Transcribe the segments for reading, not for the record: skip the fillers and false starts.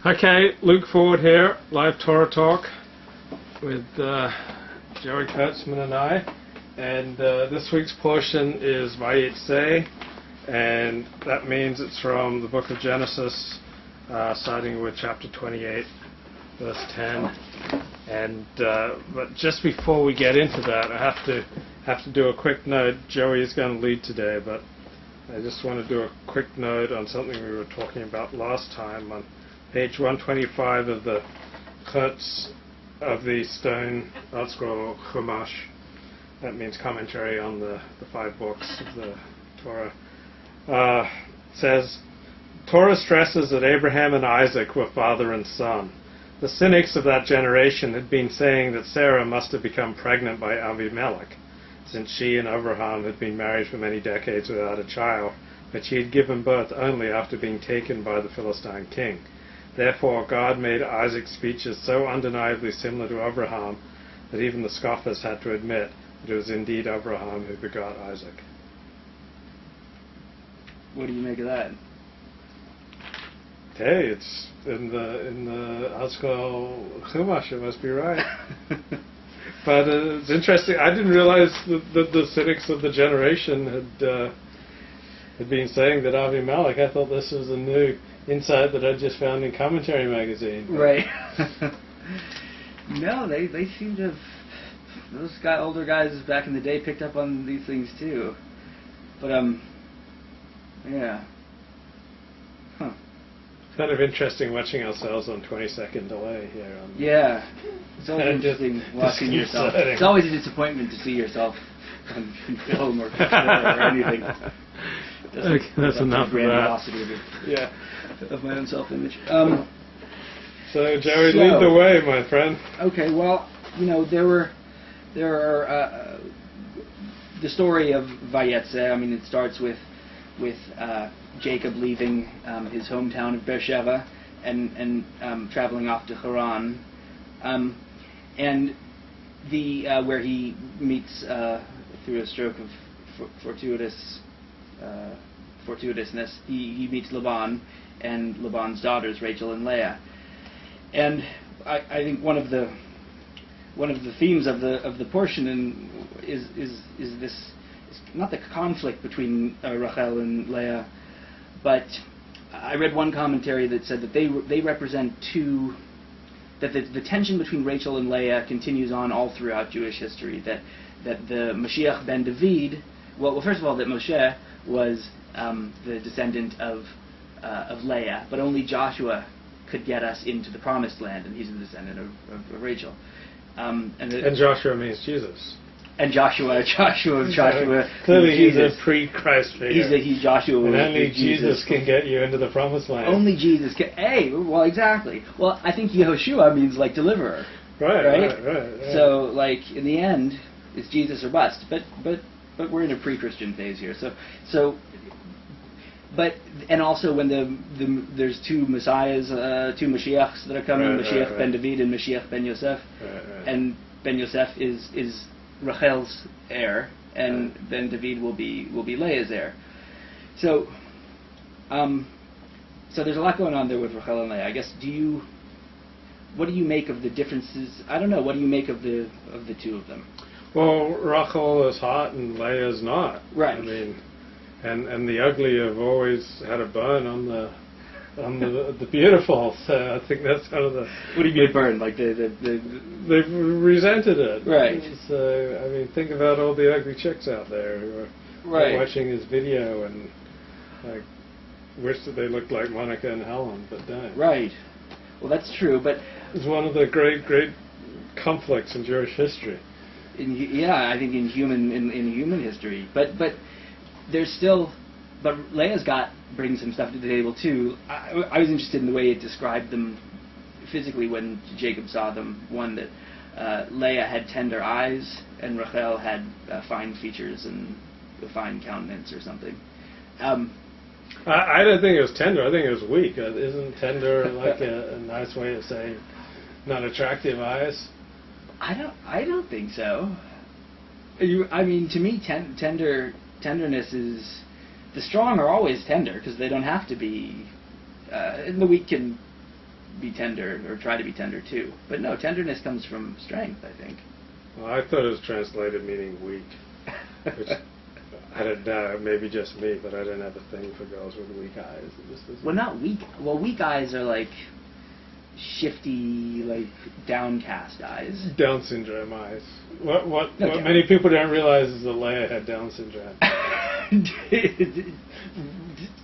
Okay, Luke Ford here, live Torah talk with Joey Kurtzman and I. And this week's portion is Vayetze, and that means it's from the book of Genesis, starting with chapter 28, verse 10. And but just before we get into that, I have to do a quick note. Joey is going to lead today, but I just want to do a quick note on something we were talking about last time on page 125 of the Kurtz of the Stone Art Scroll Chumash. That means commentary on the 5 books of the Torah. Says, Torah stresses that Abraham and Isaac were father and son. The cynics of that generation had been saying that Sarah must have become pregnant by Avimelech, since she and Abraham had been married for many decades without a child, but she had given birth only after being taken by the Philistine king. Therefore, God made Isaac's features so undeniably similar to Abraham that even the scoffers had to admit that it was indeed Abraham who begot Isaac. What do you make of that? Hey, it's in the Art Scroll Chumash, it must be right. But it's interesting. I didn't realize that the cynics of the generation had been saying that Avimelech. I thought this was a new insight that I just found in Commentary magazine. Right. No, they seem to have, those older guys back in the day picked up on these things too. But yeah. Huh. It's kind of interesting watching ourselves on 20-second delay here. Yeah. It's always interesting watching yourself. It's always a disappointment to see yourself on film or anything. Okay, that's enough of that. Yeah. Of my own self-image. So Jerry, lead the way, my friend. Okay, well, there are the story of Vayetze. I mean, it starts with Jacob leaving his hometown of Beersheba and traveling off to Haran, and where he meets through a stroke of fortuitousness, he meets Laban and Laban's daughters, Rachel and Leah. And I think one of the themes of the portion is this, not the conflict between Rachel and Leah, but I read one commentary that said that they represent two, that the tension between Rachel and Leah continues on all throughout Jewish history, that the Mashiach ben David, well first of all, that Moshe was the descendant of Leah, but only Joshua could get us into the Promised Land, and he's a descendant of Rachel. And Joshua means Jesus. And Joshua. Clearly, he's a pre-Christ figure. He's Joshua. And only Jesus can get you into the Promised Land. Only Jesus can. Hey, well, exactly. Well, I think Yehoshua means like deliverer. Right. So, like in the end, it's Jesus or bust. But we're in a pre-Christian phase here. But also when there's two messiahs, two Mashiachs that are coming, Mashiach ben David and Mashiach ben Yosef, and ben Yosef is Rachel's heir, and ben David will be Leah's heir. So there's a lot going on there with Rachel and Leah. I guess what do you make of the differences? I don't know. What do you make of the two of them? Well, Rachel is hot and Leah is not. Right. I mean, and the ugly have always had a burn on the beautiful. So I think that's kind of the. What do you mean burn? Like they've resented it. Right. So I mean, think about all the ugly chicks out there who are watching his video and like wish that they looked like Monica and Helen, but don't. Right. Well, that's true, but it's one of the great conflicts in Jewish history. I think in human history, but there's still, but Leah's brings some stuff to the table too. I was interested in the way it described them physically when Jacob saw them. One, that Leah had tender eyes and Rachel had fine features and a fine countenance or something. I don't think it was tender. I think it was weak. Isn't tender like a nice way of saying not attractive eyes? I don't think so. I mean, to me, tenderness is, the strong are always tender because they don't have to be, and the weak can be tender or try to be tender too. But no, tenderness comes from strength, I think. Well, I thought it was translated meaning weak, which I don't know, maybe just me, but I didn't have a thing for girls with weak eyes. It just isn't. Well, not weak. Well, weak eyes are like shifty, like downcast eyes. Down syndrome eyes. What No, many people don't realize is that Leia had Down syndrome.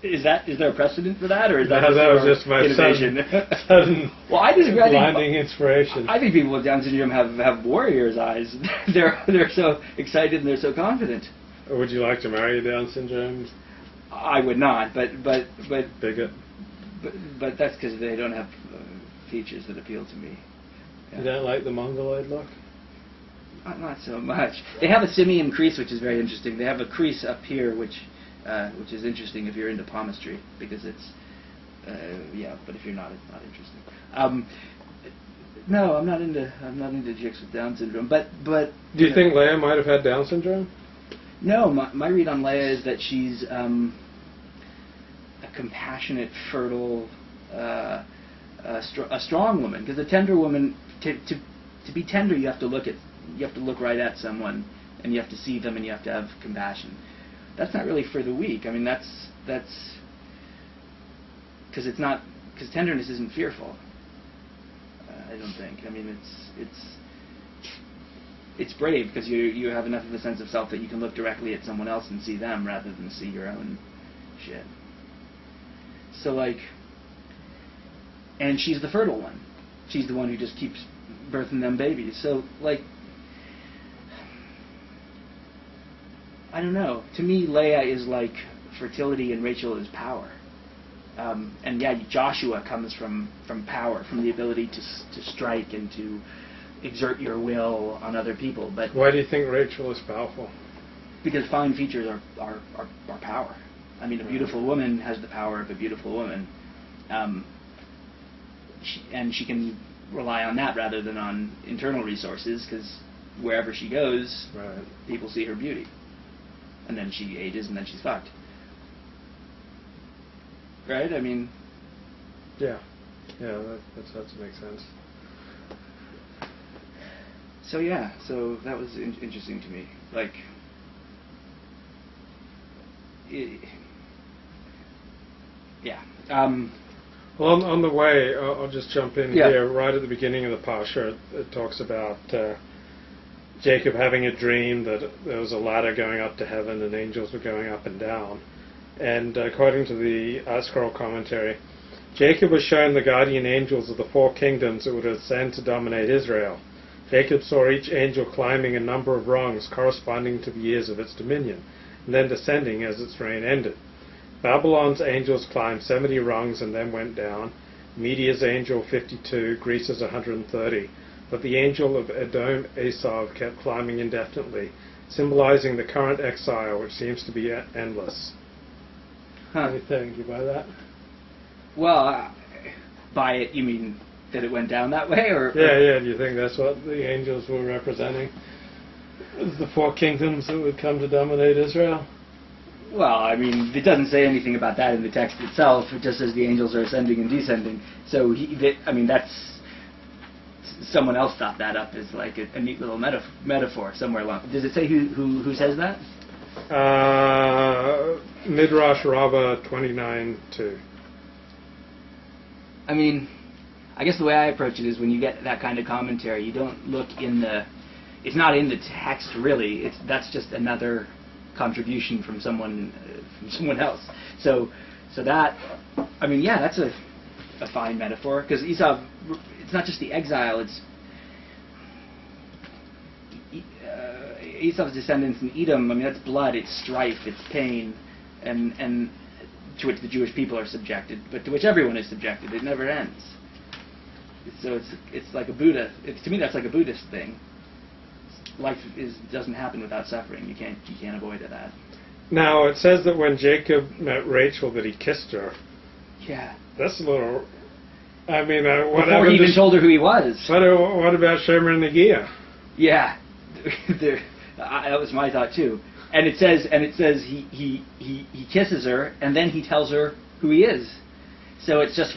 Is there a precedent for that, or is that that was just my innovation? sudden Well, I disagree. I think, blinding inspiration. I think people with Down syndrome have warriors' eyes. they're so excited and they're so confident. Would you like to marry a Down syndrome I would not, but bigot? but that's because they don't have features that appeal to me. Yeah. You don't like the mongoloid look? Not so much. They have a simian crease, which is very interesting. They have a crease up here, which is interesting if you're into palmistry, because it's but if you're not, it's not interesting. No, I'm not into chicks with Down syndrome. But do you think Leia might have had Down syndrome? No, my read on Leia is that she's a compassionate, fertile, a strong woman. Because a tender woman, to be tender, you have to look right at someone, and you have to see them, and you have to have compassion. That's not really for the weak. I mean, that's because tenderness isn't fearful. I don't think. I mean, it's brave because you have enough of a sense of self that you can look directly at someone else and see them rather than see your own shit. So like, and she's the fertile one. She's the one who just keeps birthing them babies. So like, I don't know. To me, Leia is like fertility and Rachel is power. And yeah, Joshua comes from power, from the ability to strike and to exert your will on other people. But why do you think Rachel is powerful? Because fine features are power. I mean, a beautiful woman has the power of a beautiful woman, and she can rely on that rather than on internal resources, because wherever she goes, right, people see her beauty, and then she ages, and then she's fucked. Right? I mean, yeah, that makes sense. So yeah, so that was interesting to me. Like, yeah. Well, on the way, I'll just jump in Yeah. here. Right at the beginning of the Parsha, it talks about Jacob having a dream that there was a ladder going up to heaven and angels were going up and down. And according to the scroll commentary, Jacob was shown the guardian angels of the four kingdoms that would ascend to dominate Israel. Jacob saw each angel climbing a number of rungs corresponding to the years of its dominion, and then descending as its reign ended. Babylon's angels climbed 70 rungs and then went down, Media's angel 52, Greece's 130, but the angel of Edom Esav kept climbing indefinitely, symbolizing the current exile, which seems to be endless. Huh. Anything, you buy that? Well, by it you mean that it went down that way, or? Yeah. Do you think that's what the angels were representing? As the four kingdoms that would come to dominate Israel? Well, I mean, it doesn't say anything about that in the text itself. It just says the angels are ascending and descending. So, that's... Someone else thought that up as like a neat little metaphor somewhere along. Does it say who says that? Midrash Rabbah 29:2. I mean, I guess the way I approach it is when you get that kind of commentary, you don't look in the... It's not in the text, really. That's just another contribution from someone else. So that... I mean, yeah, that's a fine metaphor, because Esau... It's not just the exile, it's... Esau's descendants in Edom, I mean, that's blood, it's strife, it's pain, and to which the Jewish people are subjected, but to which everyone is subjected. It never ends. So it's like a Buddha. To me, that's like a Buddhist thing. Life doesn't happen without suffering. You can't avoid that. Now it says that when Jacob met Rachel, that he kissed her. Yeah. That's a little. I mean, before he even told her who he was. What about Shemer and Nagia? Yeah, that was my thought too. And it says he kisses her, and then he tells her who he is. So it's just